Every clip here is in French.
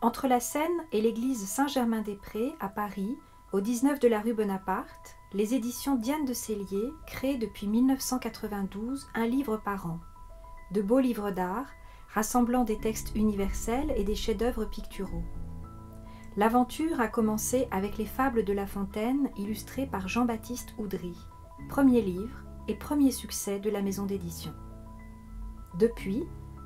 Entre la Seine et l'église Saint-Germain-des-Prés, à Paris, au 19 de la rue Bonaparte, les éditions Diane de Sellier créent depuis 1992 un livre par an. De beaux livres d'art, rassemblant des textes universels et des chefs-d'œuvre picturaux. L'aventure a commencé avec les Fables de La Fontaine, illustrées par Jean-Baptiste Oudry, premier livre et premier succès de la maison d'édition. Depuis,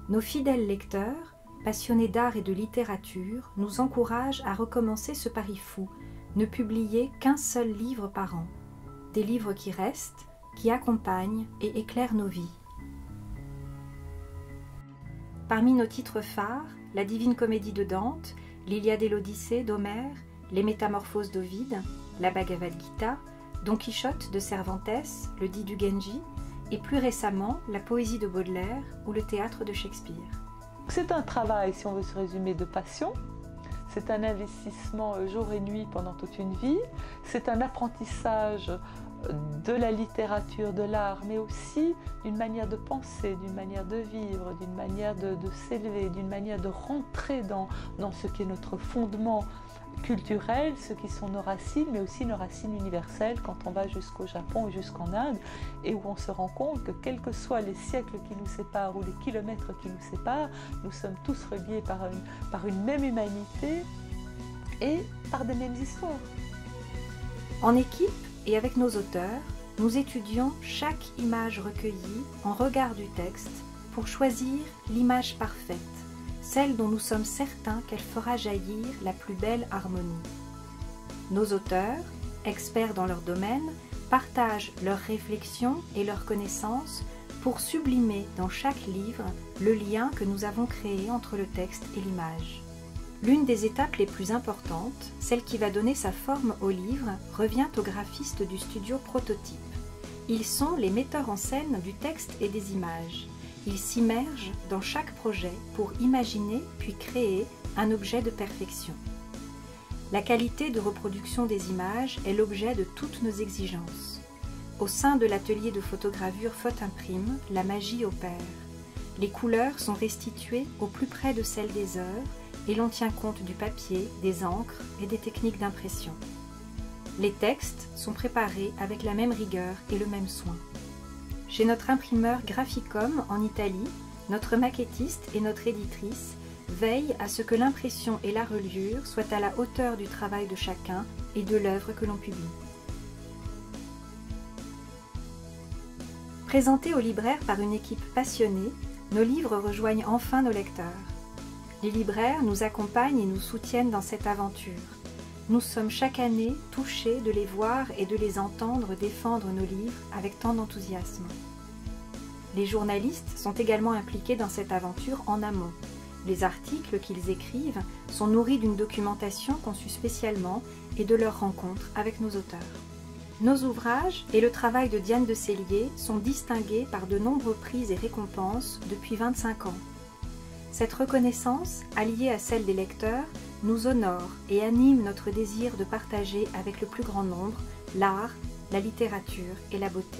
nos fidèles lecteurs, passionnés d'art et de littérature, nous encouragent à recommencer ce pari fou, ne publier qu'un seul livre par an. Des livres qui restent, qui accompagnent et éclairent nos vies. Parmi nos titres phares, la Divine Comédie de Dante, l'Iliade et l'Odyssée d'Homère, les Métamorphoses d'Ovide, la Bhagavad Gita, Don Quichotte de Cervantes, le Dit du Genji, et plus récemment la poésie de Baudelaire ou le théâtre de Shakespeare. C'est un travail, si on veut se résumer, de passion. C'est un investissement jour et nuit pendant toute une vie. C'est un apprentissage de la littérature, de l'art, mais aussi d'une manière de penser, d'une manière de vivre, d'une manière de s'élever, d'une manière de rentrer dans ce qui est notre fondement culturel, ce qui sont nos racines, mais aussi nos racines universelles quand on va jusqu'au Japon ou jusqu'en Inde, et où on se rend compte que quels que soient les siècles qui nous séparent ou les kilomètres qui nous séparent, nous sommes tous reliés par une même humanité et par des mêmes histoires. En équipe et avec nos auteurs, nous étudions chaque image recueillie en regard du texte pour choisir l'image parfaite, celle dont nous sommes certains qu'elle fera jaillir la plus belle harmonie. Nos auteurs, experts dans leur domaine, partagent leurs réflexions et leurs connaissances pour sublimer dans chaque livre le lien que nous avons créé entre le texte et l'image. L'une des étapes les plus importantes, celle qui va donner sa forme au livre, revient aux graphistes du studio Prototype. Ils sont les metteurs en scène du texte et des images. Ils s'immergent dans chaque projet pour imaginer puis créer un objet de perfection. La qualité de reproduction des images est l'objet de toutes nos exigences. Au sein de l'atelier de photogravure Faute Imprime, la magie opère. Les couleurs sont restituées au plus près de celles des heures et l'on tient compte du papier, des encres et des techniques d'impression. Les textes sont préparés avec la même rigueur et le même soin. Chez notre imprimeur Graphicom en Italie, notre maquettiste et notre éditrice veillent à ce que l'impression et la reliure soient à la hauteur du travail de chacun et de l'œuvre que l'on publie. Présentés aux libraires par une équipe passionnée, nos livres rejoignent enfin nos lecteurs. Les libraires nous accompagnent et nous soutiennent dans cette aventure. Nous sommes chaque année touchés de les voir et de les entendre défendre nos livres avec tant d'enthousiasme. Les journalistes sont également impliqués dans cette aventure en amont. Les articles qu'ils écrivent sont nourris d'une documentation conçue spécialement et de leurs rencontres avec nos auteurs. Nos ouvrages et le travail de Diane de Sellier sont distingués par de nombreux prix et récompenses depuis 25 ans. Cette reconnaissance, alliée à celle des lecteurs, nous honore et anime notre désir de partager avec le plus grand nombre l'art, la littérature et la beauté.